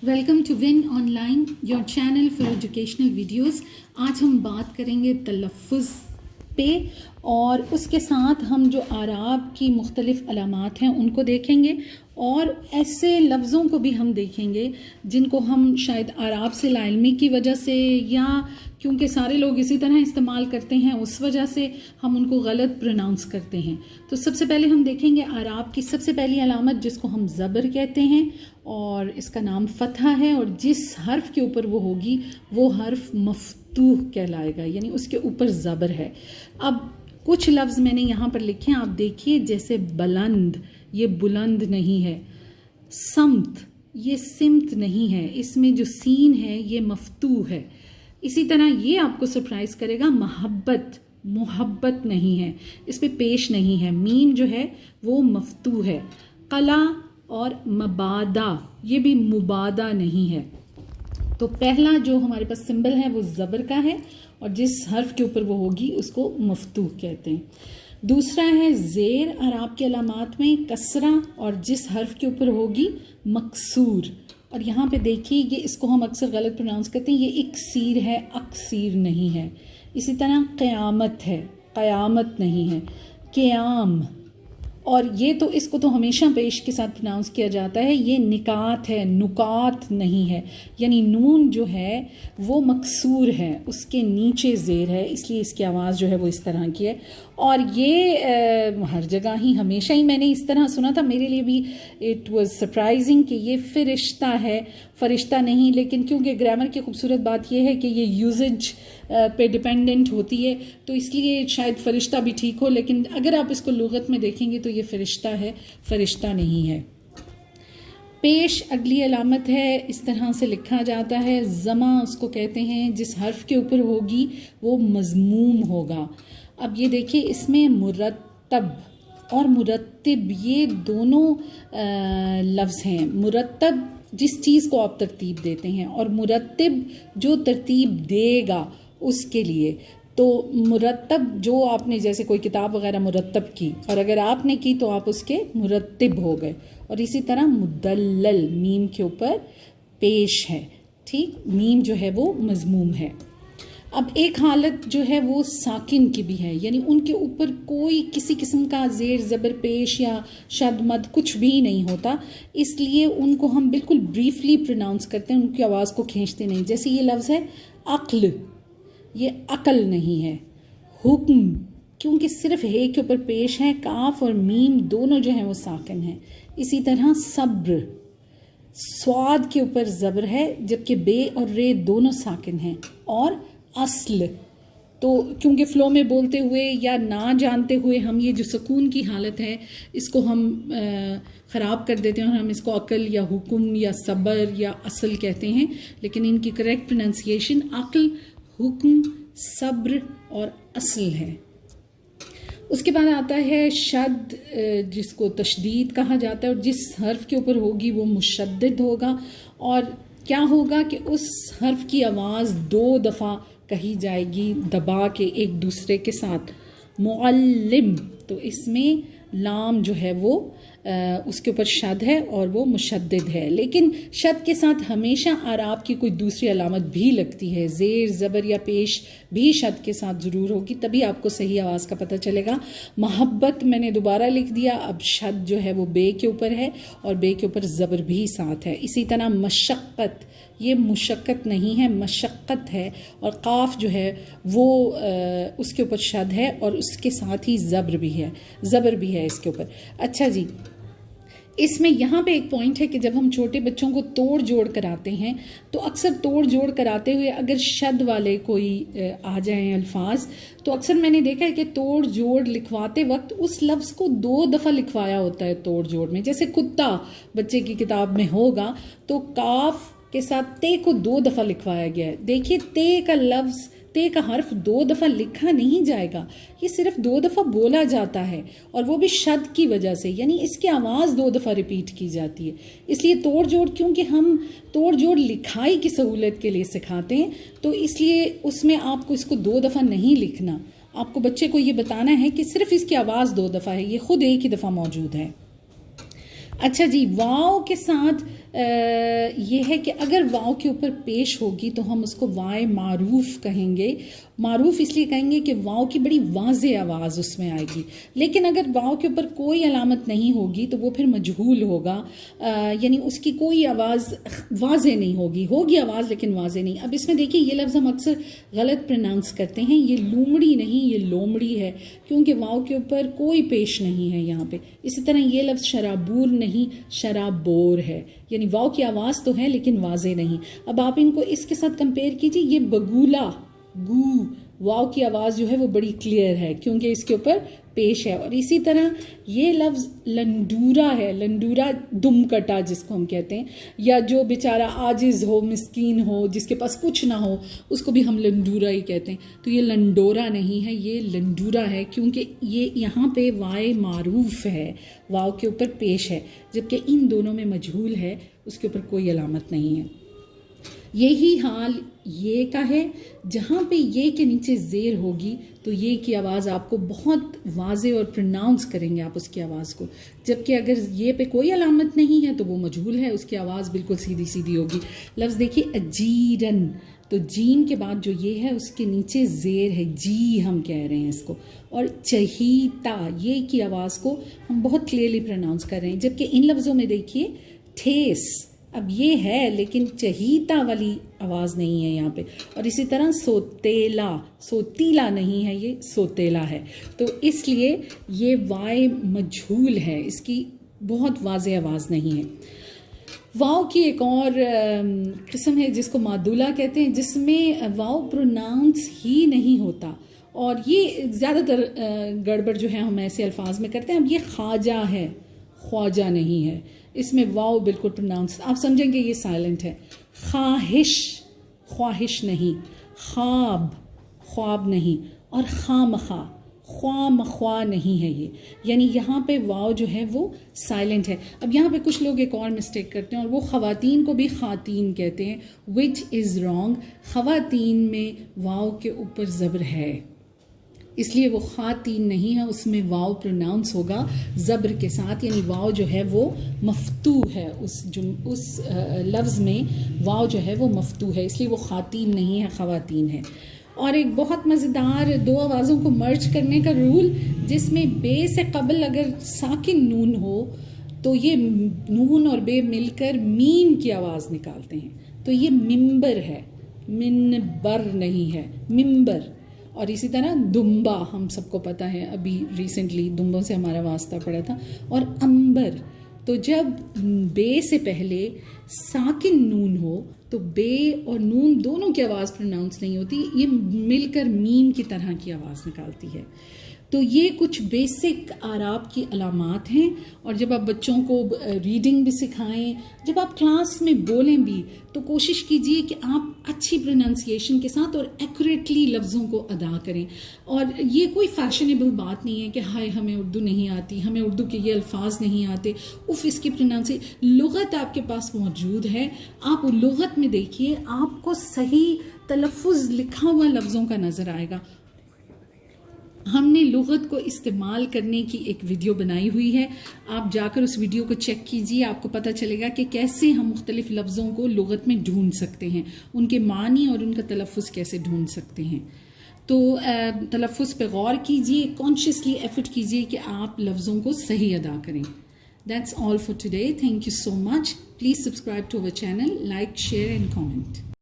Welcome to win online, your channel for educational videos. आज हम बात करेंगे तलफ़्फ़ुज़ पे और उसके साथ हम जो आराब की मुख्तलिफ़ अलामात हैं उनको देखेंगे और ऐसे लफ्ज़ों को भी हम देखेंगे जिनको हम शायद आराब से लाइल्मी की वजह से या क्योंकि सारे लोग इसी तरह इस्तेमाल करते हैं उस वजह से हम उनको गलत प्रोनाउंस करते हैं। तो सबसे पहले हम देखेंगे आराब की सबसे पहली अलामत जिसको हम ज़बर कहते हैं और इसका नाम फ़तहा है और जिस हर्फ के ऊपर वो होगी वो हर्फ मफ्तूह कहलाएगा, यानी उसके ऊपर ज़बर है। अब कुछ लफ्ज़ मैंने यहाँ पर लिखे हैं, आप देखिए, जैसे बुलंद, ये बुलंद नहीं है। समत, ये सिमत नहीं है, इसमें जो सीन है ये मफ्तूह है। इसी तरह ये आपको सरप्राइज करेगा, मोहब्बत, मोहब्बत नहीं है, इस पे पेश नहीं है, मीम जो है वो मफ्तूह है। कला और मबादा, ये भी मुबादा नहीं है। तो पहला जो हमारे पास सिंबल है वो ज़बर का है और जिस हर्फ के ऊपर वो होगी उसको मफ्तूह कहते हैं। दूसरा है ज़ेर, अराब के अलामात में कसरा और जिस हर्फ के ऊपर होगी मकसूर। और यहाँ पे देखिए, ये इसको हम अक्सर गलत प्रोनाउंस करते हैं, ये इक्सीर है, अक्सीर नहीं है। इसी तरह क़यामत है, क़यामत नहीं है। क़याम, और ये तो इसको तो हमेशा पेश के साथ प्रोनाउंस किया जाता है, ये निकात है, नुकात नहीं है, यानी नून जो है वो मकसूर है, उसके नीचे ज़ेर है, इसलिए इसकी आवाज़ जो है वो इस तरह की है। और ये हर जगह ही हमेशा ही मैंने इस तरह सुना था, मेरे लिए भी इट वाज सरप्राइजिंग कि ये फ़रिश्ता है, फ़रिश्ता नहीं। लेकिन क्योंकि ग्रामर की खूबसूरत बात यह है कि ये यूजेज पे डिपेंडेंट होती है तो इसलिए शायद फ़रिश्ता भी ठीक हो, लेकिन अगर आप इसको लुगत में देखेंगे तो ये फ़रिश्ता है, फ़रिश्ता नहीं है। पेश अगली अलामत है, इस तरह से लिखा जाता है। ज़मा उसको कहते हैं जिस हर्फ के ऊपर होगी वो मज़मूम होगा। अब ये देखिए, इसमें मुरत्तब और मुरत्तिब ये दोनों लफ्ज़ हैं। मुरत्तब जिस चीज़ को आप तरतीब देते हैं और मुरत्तिब जो तरतीब देगा उसके लिए। तो मुरत्तब जो आपने जैसे कोई किताब वगैरह मुरत्तब की और अगर आपने की तो आप उसके मुरत्तिब हो गए। और इसी तरह मुदल्लल, मीम के ऊपर पेश है, ठीक, मीम जो है वो मज़मूम है। अब एक हालत जो है वो साकिन की भी है, यानी उनके ऊपर कोई किसी किस्म का ज़ेर ज़बर पेश या शद मद कुछ भी नहीं होता, इसलिए उनको हम बिल्कुल ब्रीफली प्रोनाउंस करते हैं, उनकी आवाज़ को खींचते नहीं। जैसे ये लफ्ज़ है अक्ल, ये अकल नहीं है। हुक्म, क्योंकि सिर्फ हे के ऊपर पेश है, काफ और मीम दोनों जो हैं वो साकिन हैं। इसी तरह सब्र, स्वाद के ऊपर ज़बर है जबकि बे और रे दोनों साकिन हैं। और अस्ल, तो क्योंकि फ़्लो में बोलते हुए या ना जानते हुए हम ये जो सुकून की हालत है इसको हम ख़राब कर देते हैं और हम इसको अकल या हुक्म या सब्र या असल कहते हैं, लेकिन इनकी करेक्ट प्रोनाउंसिएशन अक्ल, हुक्म, सब्र और असल है। उसके बाद आता है शद, जिसको तशदीद कहा जाता है और जिस हर्फ के ऊपर होगी वो मुशद्दद होगा। और क्या होगा कि उस हर्फ की आवाज़ 2 दफ़ा कही जाएगी दबा के एक दूसरे के साथ। मुअल्लिम, तो इसमें लाम जो है वो उसके ऊपर शद है और वो मुशद्दद है, लेकिन शद के साथ हमेशा आराब की कोई दूसरी अलामत भी लगती है। ज़ेर, ज़बर या पेश भी शद के साथ ज़रूर होगी, तभी आपको सही आवाज़ का पता चलेगा। मोहब्बत मैंने दोबारा लिख दिया, अब शद जो है वो बे के ऊपर है और बे के ऊपर ज़बर भी साथ है। इसी तरह मशक्क़त, ये मुशक्क़त नहीं है, मशक्क़त है। और काफ जो है वो उसके ऊपर शद है और उसके साथ ही ज़बर भी है इसके ऊपर। अच्छा जी, इसमें यहाँ पे एक पॉइंट है कि जब हम छोटे बच्चों को तोड़ जोड़ कराते हैं तो अक्सर तोड़ जोड़ कराते हुए अगर शद वाले कोई आ जाएं अल्फाज, तो अक्सर मैंने देखा है कि तोड़ जोड़ लिखवाते वक्त उस लफ्ज़ को 2 दफ़ा लिखवाया होता है तोड़ जोड़ में। जैसे कुत्ता बच्चे की किताब में होगा तो काफ के साथ ते को 2 दफ़ा लिखवाया गया है। देखिए, ते का लफ्ज़, ते का हर्फ 2 दफ़ा लिखा नहीं जाएगा, ये सिर्फ 2 दफ़ा बोला जाता है और वो भी शद की वजह से, यानी इसकी आवाज़ 2 दफ़ा रिपीट की जाती है। इसलिए तोड़ जोड़, क्योंकि हम तोड़ जोड़ लिखाई की सहूलत के लिए सिखाते हैं तो इसलिए उसमें आपको इसको 2 दफ़ा नहीं लिखना, आपको बच्चे को ये बताना है कि सिर्फ इसकी आवाज़ 2 दफ़ा है, ये खुद एक ही दफ़ा मौजूद है। अच्छा जी, वाव के साथ یہ ہے کہ اگر واو کے اوپر پیش ہوگی تو ہم اس کو وائے معروف کہیں گے. معروف اس لیے کہیں گے کہ واو کی بڑی واضح آواز اس میں آئے گی. لیکن اگر واو کے اوپر کوئی علامت نہیں ہوگی تو وہ پھر مجہول ہوگا, یعنی اس کی کوئی آواز واضح نہیں ہوگی آواز لیکن واضح نہیں. اب اس میں دیکھیے یہ لفظ ہم اکثر غلط پروناؤنس کرتے ہیں, یہ لومڑی نہیں یہ لومڑی ہے کیونکہ واو کے اوپر کوئی پیش نہیں ہے یہاں پہ. اسی طرح یہ لفظ شرابور نہیں شرابور ہے, یعنی واو کی آواز تو ہے لیکن واضح نہیں. اب آپ ان کو اس کے ساتھ کمپیئر کیجیے, یہ بگولا گو واو کی آواز جو ہے وہ بڑی کلیئر ہے کیونکہ اس کے اوپر پیش ہے. اور اسی طرح یہ لفظ لنڈورا ہے, لنڈورا دم کٹا جس کو ہم کہتے ہیں, یا جو بیچارہ عاجز ہو مسکین ہو جس کے پاس کچھ نہ ہو اس کو بھی ہم لنڈورا ہی کہتے ہیں. تو یہ لنڈورا نہیں ہے یہ لنڈورا ہے کیونکہ یہ یہاں پہ وائے معروف ہے, واو کے اوپر پیش ہے, جبکہ ان دونوں میں مجہول ہے اس کے اوپر کوئی علامت نہیں ہے. یہی حال یہ کا ہے, جہاں پہ یہ کے نیچے زیر ہوگی تو یہ کی آواز آپ کو بہت واضح اور پروناؤنس کریں گے آپ اس کی آواز کو, جبکہ اگر یہ پہ کوئی علامت نہیں ہے تو وہ مجہول ہے, اس کی آواز بالکل سیدھی سیدھی ہوگی. لفظ دیکھیے اجیرن, تو جیم کے بعد جو یہ ہے اس کے نیچے زیر ہے, جی ہم کہہ رہے ہیں اس کو. اور چہیتا, یہ کی آواز کو ہم بہت کلیئرلی پروناؤنس کر رہے ہیں, جبکہ ان لفظوں میں دیکھیے ٹھیس, اب یہ ہے لیکن چہیتا والی آواز نہیں ہے یہاں پہ. اور اسی طرح سوتیلا, سوتیلا نہیں ہے یہ سوتیلا ہے. تو اس لیے یہ وائے مجہول ہے, اس کی بہت واضح آواز نہیں ہے. واو کی ایک اور قسم ہے جس کو مادولا کہتے ہیں, جس میں واو پروناؤنس ہی نہیں ہوتا, اور یہ زیادہ تر گڑبڑ جو ہے ہم ایسے الفاظ میں کرتے ہیں. اب یہ خواجہ ہے, خواجہ نہیں ہے, اس میں واو بالکل پروناؤنس, آپ سمجھیں گے یہ سائلنٹ ہے. خواہش, خواہش نہیں. خواب, خواب نہیں. اور خامخواہ, خواہ مخواہ نہیں ہے یہ, یعنی یہاں پہ واو جو ہے وہ سائلنٹ ہے. اب یہاں پہ کچھ لوگ ایک اور مسٹیک کرتے ہیں اور وہ خواتین کو بھی خواتین کہتے ہیں, وچ از رانگ. خواتین میں واو کے اوپر زبر ہے اس لیے وہ خواتین نہیں ہے, اس میں واو پروناؤنس ہوگا زبر کے ساتھ, یعنی واو جو ہے وہ مفتوح ہے, اس لفظ میں واو جو ہے وہ مفتوح ہے, اس لیے وہ خواتین نہیں ہے خواتین ہے. اور ایک بہت مزیدار دو آوازوں کو مرج کرنے کا رول, جس میں بے سے قبل اگر ساکن نون ہو تو یہ نون اور بے مل کر میم کی آواز نکالتے ہیں, تو یہ ممبر ہے, منبر نہیں ہے, ممبر. اور اسی طرح دمبا, ہم سب کو پتہ ہے ابھی ریسنٹلی دمبوں سے ہمارا واسطہ پڑا تھا. اور امبر, تو جب بے سے پہلے ساکن نون ہو تو بے اور نون دونوں کی آواز پروناؤنس نہیں ہوتی, یہ مل کر میم کی طرح کی آواز نکالتی ہے. تو یہ کچھ بیسک اعراب کی علامات ہیں. اور جب آپ بچوں کو ریڈنگ بھی سکھائیں, جب آپ کلاس میں بولیں بھی, تو کوشش کیجئے کہ آپ اچھی پروننسیشن کے ساتھ اور ایکوریٹلی لفظوں کو ادا کریں. اور یہ کوئی فیشنیبل بات نہیں ہے کہ ہائے ہمیں اردو نہیں آتی, ہمیں اردو کے یہ الفاظ نہیں آتے, اس کی پروننسیشن. لغت آپ کے پاس موجود ہے, آپ لغت میں دیکھیے, آپ کو صحیح تلفظ لکھا ہوا لفظوں کا نظر آئے گا. ہم نے لغت کو استعمال کرنے کی ایک ویڈیو بنائی ہوئی ہے, آپ جا کر اس ویڈیو کو چیک کیجئے, آپ کو پتہ چلے گا کہ کیسے ہم مختلف لفظوں کو لغت میں ڈھونڈ سکتے ہیں, ان کے معنی اور ان کا تلفظ کیسے ڈھونڈ سکتے ہیں. تو تلفظ پہ غور کیجئے, کانشیسلی ایفرٹ کیجئے کہ آپ لفظوں کو صحیح ادا کریں. That's all for today. Thank you so much. Please subscribe to our channel, like, share and comment.